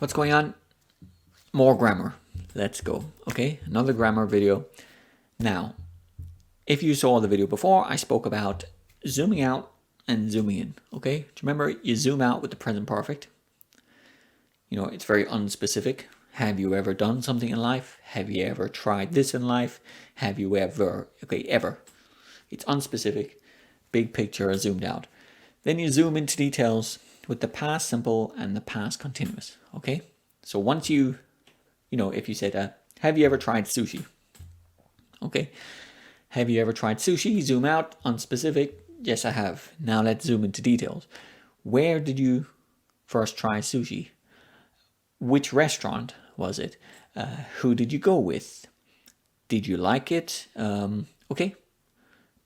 What's going on? More grammar. Let's go. Okay, another grammar video. Now, if you saw the video before, I spoke about zooming out and zooming in. Okay, do you remember you zoom out with the present perfect? You know, it's very unspecific. Have you ever done something in life? Have you ever tried this in life? Have you ever? Okay, ever. It's unspecific. Big picture zoomed out. Then you zoom into details with the past simple and the past continuous. Okay, so once you know, if you said, have you ever tried sushi? Okay, have you ever tried sushi? Zoom out, unspecific. Yes, I have. Now let's zoom into details. Where did you first try sushi? Which restaurant was it? Who did you go with? Did you like it? Okay.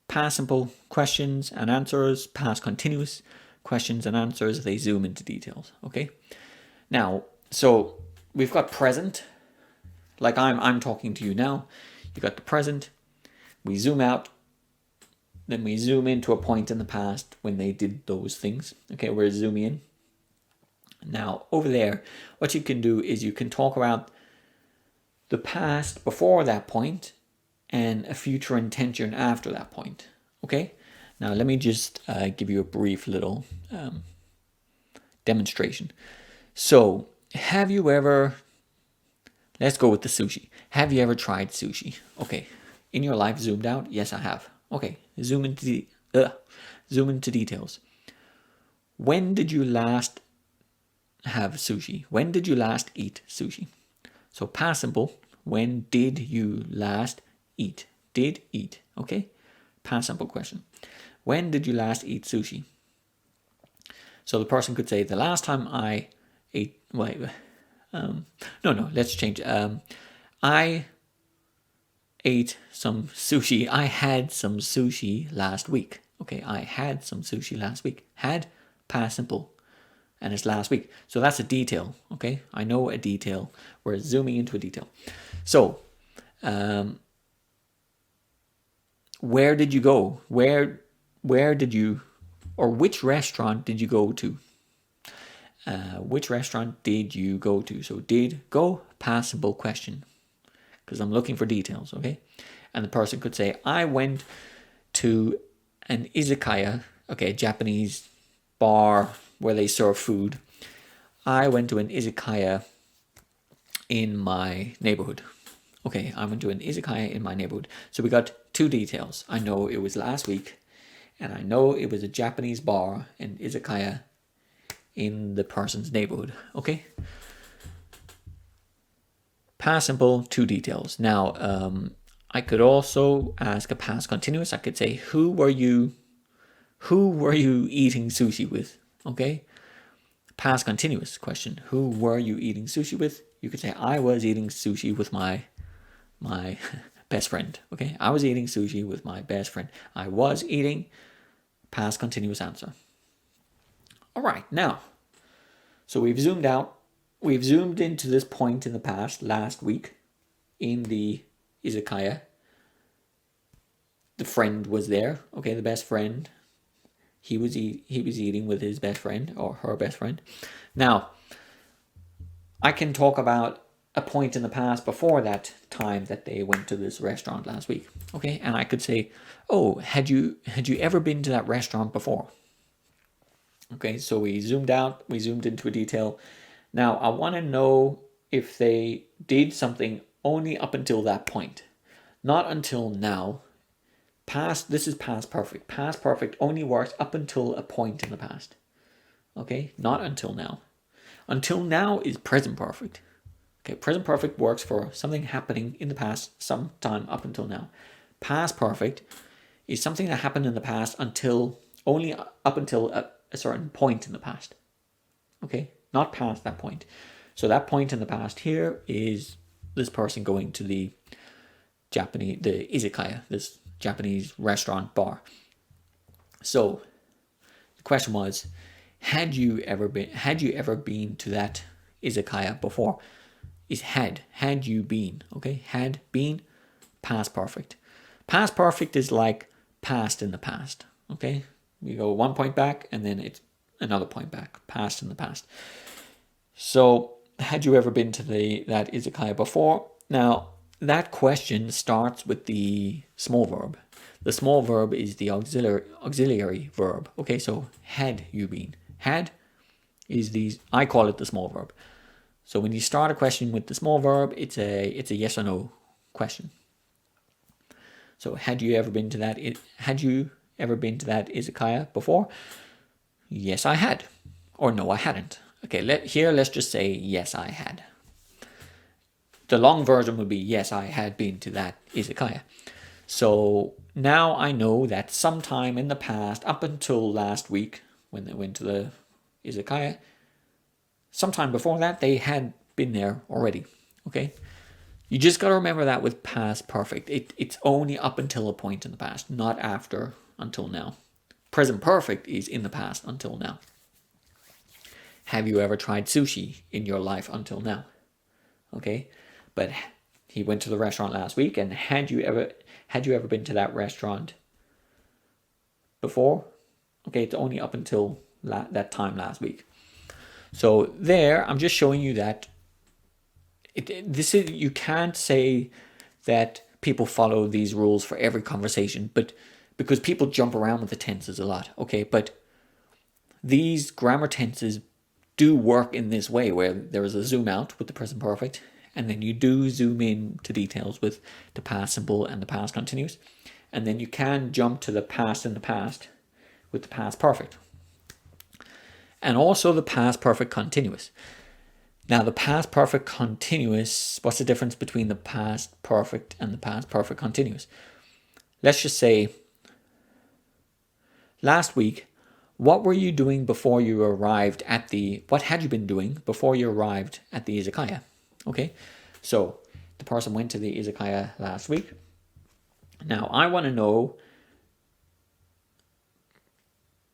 Past simple questions and answers, past continuous questions and answers, they zoom into details. Okay. Now, so we've got present, like I'm talking to you now. You got the present. We zoom out. Then we zoom into a point in the past when they did those things. Okay, we're zooming in. Now, over there, what you can do is you can talk about the past before that point and a future intention after that point. Okay? Now, let me just give you a brief little demonstration. So, have you ever, let's go with the sushi. Have you ever tried sushi? Okay. In your life, zoomed out? Yes, I have. Okay. Zoom into details. When did you last have sushi? When did you last eat sushi? So past simple. When did you last eat? Did eat. Okay. Past simple question. When did you last eat sushi? So the person could say, the last time I ate. Wait. No. Let's change. I ate some sushi. I had some sushi last week. Okay, I had some sushi last week. Had, past simple, and it's last week. So that's a detail. Okay, I know a detail. We're zooming into a detail. So, where did you go? Where did you, or which restaurant did you go to? Which restaurant did you go to? So did, go, past simple question. Because I'm looking for details, okay? And the person could say, I went to an izakaya, okay, Japanese bar where they serve food. I went to an izakaya in my neighborhood. Okay, I went to an izakaya in my neighborhood. So we got two details. I know it was last week, and I know it was a Japanese bar and izakaya in the person's neighborhood, okay? Past simple, two details. Now, I could also ask a past continuous. I could say, who were you eating sushi with? Okay. Past continuous question. Who were you eating sushi with? You could say, I was eating sushi with my best friend. Okay. I was eating sushi with my best friend. I was eating. Past continuous answer. All right. Now, so we've zoomed out. We've zoomed into this point in the past, last week, in the izakaya. The friend was there, okay, the best friend. He was eating with his best friend or her best friend. Now, I can talk about a point in the past before that time that they went to this restaurant last week, okay? And I could say, oh, had you ever been to that restaurant before? Okay, so we zoomed out, we zoomed into a detail. Now, I want to know if they did something only up until that point. Not until now. Past, this is past perfect. Past perfect only works up until a point in the past. Okay, not until now. Until now is present perfect. Okay, present perfect works for something happening in the past sometime up until now. Past perfect is something that happened in the past only up until a certain point in the past. Okay, not past that point. So that point in the past here is this person going to the izakaya, this Japanese restaurant bar. So the question was, had you ever been to that izakaya before? Is had you been, okay? Had been, past perfect. Past perfect is like past in the past, okay? We go 1 point back and then it's another point back, past in the past. So had you ever been to that izakaya before? Now, that question starts with the small verb. The small verb is the auxiliary verb. Okay, so had you been? Had is I call it the small verb. So when you start a question with the small verb, it's a yes or no question. So had you ever been to that? Had you ever been to that izakaya before? Yes, I had. Or no, I hadn't. Okay, let's just say yes, I had. The long version would be yes, I had been to that izakaya. So now I know that sometime in the past, up until last week, when they went to the izakaya, sometime before that, they had been there already. Okay? You just got to remember that with past perfect. It's only up until a point in the past, not after until now. Present perfect is in the past until now. Have you ever tried sushi in your life until now? Okay? But he went to the restaurant last week, and had you ever been to that restaurant before? Okay, it's only up until that time last week. So there, I'm just showing you that you can't say that people follow these rules for every conversation, but because people jump around with the tenses a lot. Okay, but these grammar tenses do work in this way, where there is a zoom out with the present perfect, and then you do zoom in to details with the past simple and the past continuous, and then you can jump to the past in the past with the past perfect, and also the past perfect continuous. Now, the past perfect continuous, what's the difference between the past perfect and the past perfect continuous? Let's just say, last week, what were you doing before you arrived at what had you been doing before you arrived at the izakaya? Okay, so the person went to the izakaya last week. Now, I want to know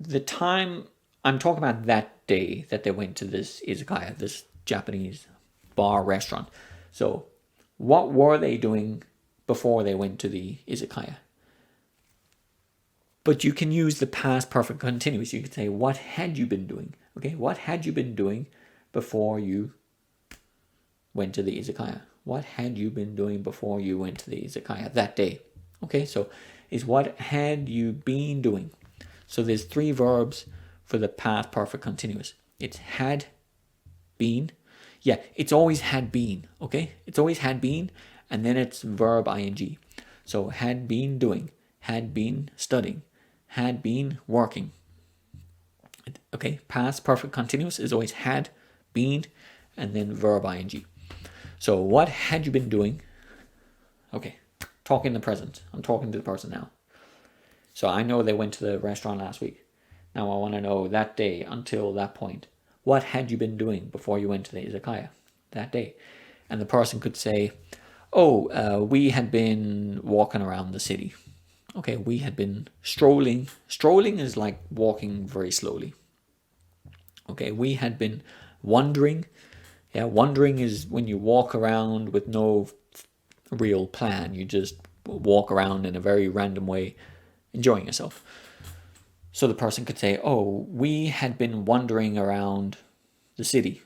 the time. I'm talking about that day that they went to this izakaya, this Japanese bar restaurant. So what were they doing before they went to the izakaya? But you can use the past perfect continuous. You could say, what had you been doing? Okay, what had you been doing before you went to the izakaya? What had you been doing before you went to the izakaya that day? Okay, so is what had you been doing? So there's 3 verbs for the past perfect continuous. It's had been. Yeah, it's always had been. Okay, it's always had been, and then it's verb ing. So had been doing, had been studying, had been working. Okay, past perfect continuous is always had been, and then verb ing. So what had you been doing? Okay, talk in the present. I'm talking to the person now. So I know they went to the restaurant last week. Now I want to know that day until that point. What had you been doing before you went to the izakaya that day? And the person could say, we had been walking around the city. Okay, we had been strolling. Strolling is like walking very slowly. Okay, we had been wandering. Yeah, wandering is when you walk around with no real plan. You just walk around in a very random way, enjoying yourself. So the person could say, we had been wandering around the city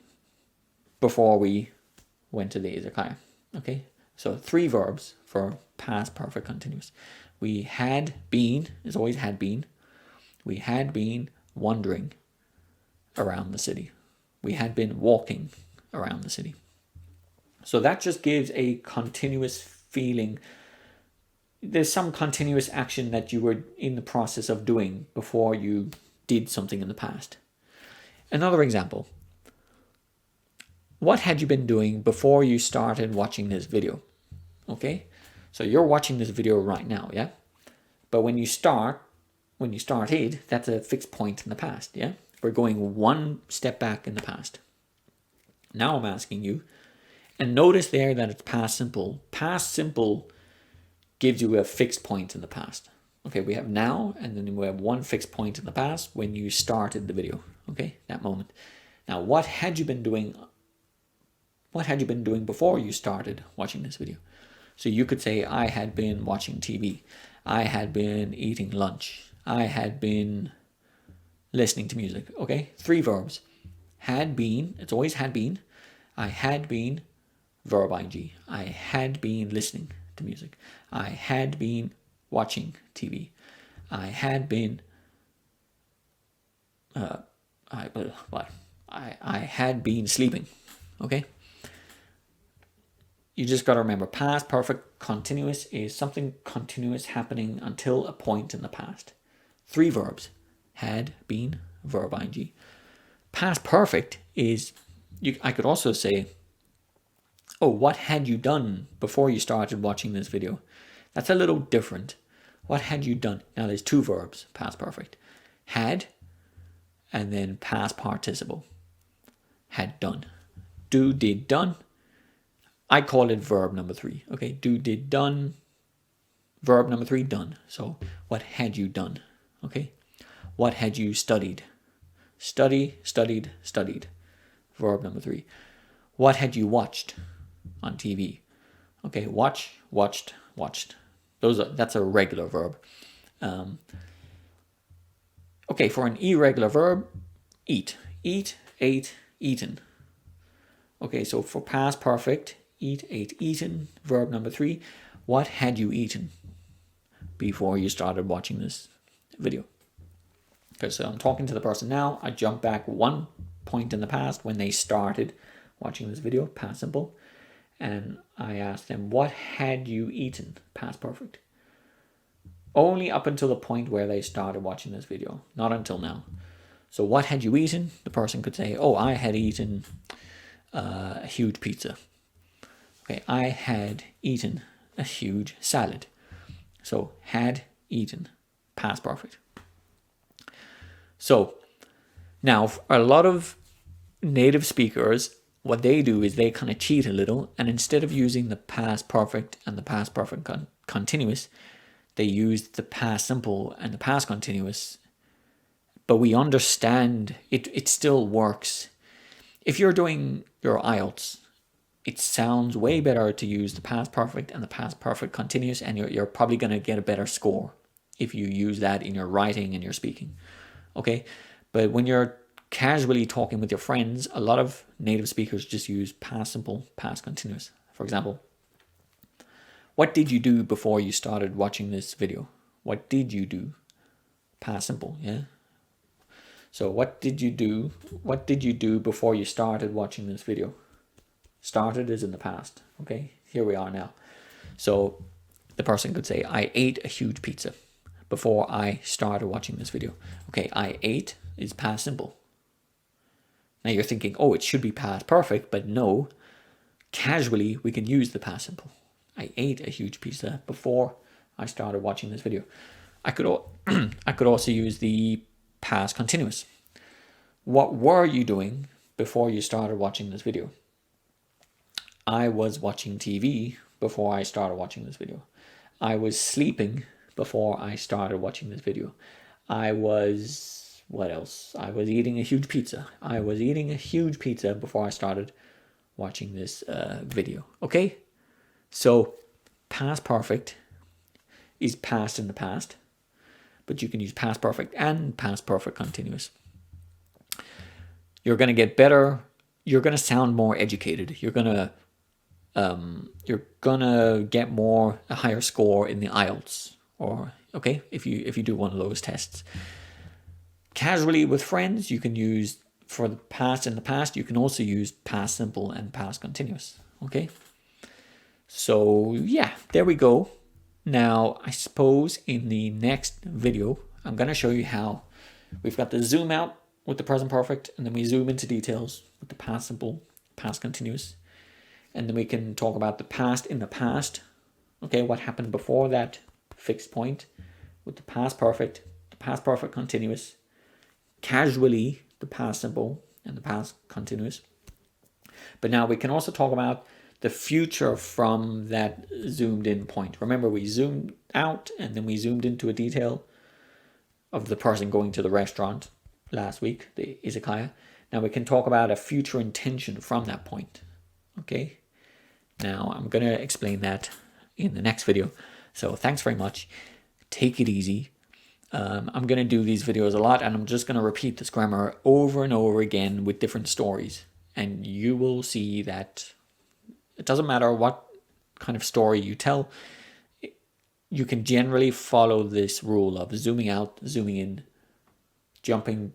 before we went to the izakaya. Okay, so 3 verbs for past perfect continuous. We had been, is always had been. We had been wandering around the city. We had been walking around the city. So that just gives a continuous feeling. There's some continuous action that you were in the process of doing before you did something in the past. Another example. What had you been doing before you started watching this video? Okay, so you're watching this video right now, yeah? But when you started, that's a fixed point in the past, yeah? We're going one step back in the past. Now I'm asking you, and notice there that it's past simple. Past simple gives you a fixed point in the past. Okay, we have now, and then we have one fixed point in the past when you started the video. Okay, that moment. Now, what had you been doing? What had you been doing before you started watching this video? So you could say, I had been watching TV. I had been eating lunch. I had been listening to music. Okay, 3 verbs. Had been, it's always had been. I had been, verb ing. I had been listening to music. I had been watching TV. I had been I had been sleeping. Okay? You just got to remember, past perfect continuous is something continuous happening until a point in the past. 3 verbs. Had, been, verb ing. Past perfect is, I could also say, oh, what had you done before you started watching this video? That's a little different. What had you done? Now there's 2 verbs, past perfect. Had, and then past participle. Had done. Do, did, done. I call it verb number 3. Okay, do, did, done. Verb number 3, done. So what had you done? Okay. What had you studied? Study, studied, studied. Verb number 3. What had you watched on TV? Okay, watch, watched, watched. That's a regular verb. Okay, for an irregular verb, eat. Eat, ate, eaten. Okay, so for past perfect, eat, ate, eaten. Verb number 3. What had you eaten before you started watching this video? Because I'm talking to the person now. I jump back 1 point in the past when they started watching this video, past simple. And I asked them, what had you eaten? Past perfect. Only up until the point where they started watching this video, not until now. So what had you eaten? The person could say, oh, I had eaten a huge pizza. Okay, I had eaten a huge salad. So had eaten, past perfect. So now a lot of native speakers, what they do is they kind of cheat a little, and instead of using the past perfect and the past perfect continuous, they use the past simple and the past continuous. But we understand it still works. If you're doing your IELTS, it sounds way better to use the past perfect and the past perfect continuous, and you're probably going to get a better score if you use that in your writing and your speaking. Okay? But when you're casually talking with your friends, a lot of native speakers just use past simple, past continuous. For example, what did you do before you started watching this video? What did you do? Past simple, yeah? So what did you do? What did you do before you started watching this video? Started is in the past, okay? Here we are now. So the person could say, I ate a huge pizza before I started watching this video. Okay, I ate is past simple. Now you're thinking, oh, it should be past perfect, but no. Casually, we can use the past simple. I ate a huge pizza before I started watching this video. I could also use the past continuous. What were you doing before you started watching this video? I was watching TV before I started watching this video. I was sleeping before I started watching this video. I was, what else? I was eating a huge pizza. I was eating a huge pizza before I started watching this video. Okay? So, past perfect is past in the past, but you can use past perfect and past perfect continuous. You're going to get better. You're going to sound more educated. You're going to get a higher score in the IELTS, or okay, if you do one of those tests. Casually with friends, you can use, for the past in the past, you can also use past simple and past continuous. Okay. So yeah, there we go. Now, I suppose in the next video, I'm going to show you how we've got the zoom out with the present perfect, and then we zoom into details with the past simple, past continuous. And then we can talk about the past in the past. Okay, what happened before that fixed point with the past perfect continuous, casually the past simple and the past continuous. But now we can also talk about the future from that zoomed in point. Remember, we zoomed out and then we zoomed into a detail of the person going to the restaurant last week, the izakaya. Now we can talk about a future intention from that point. Okay. Now I'm going to explain that in the next video. So thanks very much. Take it easy. I'm going to do these videos a lot, and I'm just going to repeat this grammar over and over again with different stories. and you will see that it doesn't matter what kind of story you tell, you can generally follow this rule of zooming out, zooming in, jumping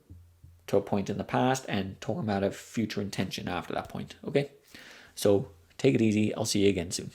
to a point in the past, and talking about a future intention after that point. Okay, so take it easy. I'll see you again soon.